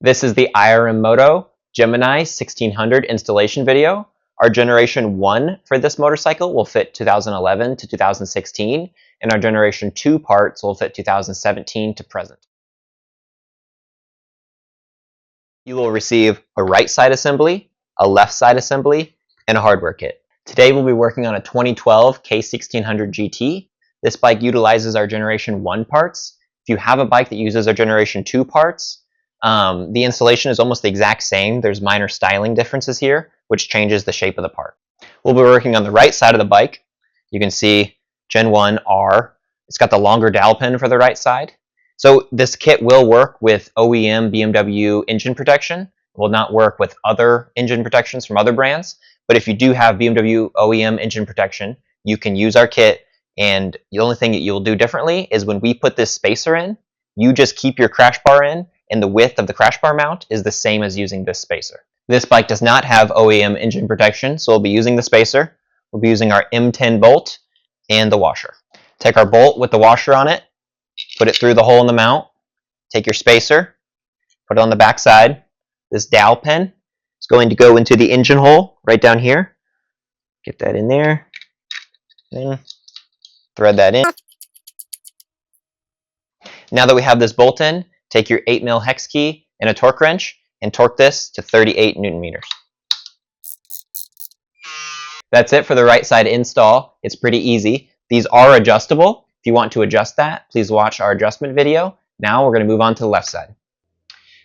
This is the IRM Moto Gemini 1600 installation video. Our generation 1 for this motorcycle will fit 2011 to 2016, and our generation 2 parts will fit 2017 to present. You will receive a right side assembly, a left side assembly, and a hardware kit. Today we'll be working on a 2012 K1600 GT. This bike utilizes our generation 1 parts. If you have a bike that uses our generation 2 parts, the installation is almost the exact same. There's minor styling differences here, which changes the shape of the part. We'll be working on the right side of the bike. You can see Gen 1 R. It's got the longer dowel pin for the right side. So this kit will work with OEM BMW engine protection. It will not work with other engine protections from other brands. But if you do have BMW OEM engine protection, you can use our kit. And the only thing that you'll do differently is when we put this spacer in, you just keep your crash bar in, and the width of the crash bar mount is the same as using this spacer. This bike does not have OEM engine protection, so we'll be using the spacer. We'll be using our M10 bolt and the washer. Take our bolt with the washer on it, put it through the hole in the mount, take your spacer, put it on the back side. This dowel pin is going to go into the engine hole right down here. Get that in there, and thread that in. Now that we have this bolt in, take your 8mm hex key and a torque wrench and torque this to 38 Newton meters. That's it for the right side install. It's pretty easy. These are adjustable. If you want to adjust that, please watch our adjustment video. Now we're going to move on to the left side.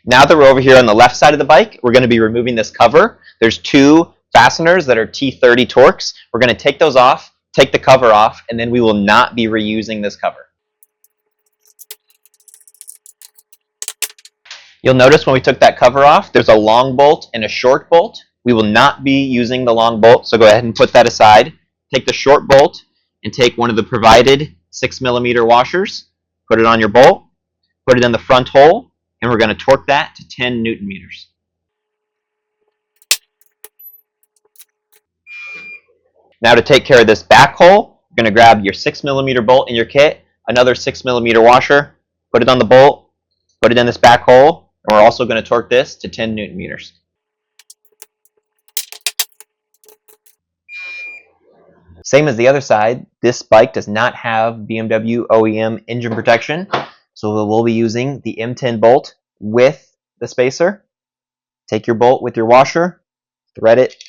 Now that we're over here on the left side of the bike, we're going to be removing this cover. There's 2 fasteners that are T30 Torx. We're going to take those off, take the cover off, and then we will not be reusing this cover. You'll notice when we took that cover off, there's a long bolt and a short bolt. We will not be using the long bolt, so go ahead and put that aside. Take the short bolt and take one of the provided 6mm washers, put it on your bolt, put it in the front hole, and we're going to torque that to 10 Newton meters. Now to take care of this back hole, you're going to grab your 6mm bolt in your kit, another 6mm washer, put it on the bolt, put it in this back hole, and we're also going to torque this to 10 Newton meters. Same as the other side, this bike does not have BMW OEM engine protection, so we'll be using the M10 bolt with the spacer. Take your bolt with your washer, thread it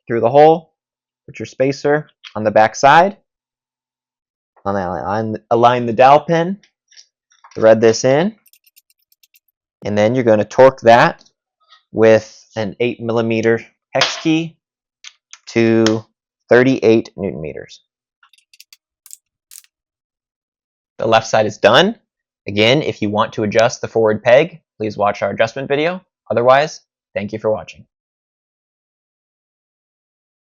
through the hole, put your spacer on the back side, align the dowel pin, thread this in, and then you're going to torque that with an 8mm hex key to 38 Newton meters. The left side is done. Again, if you want to adjust the forward peg, please watch our adjustment video. Otherwise, thank you for watching.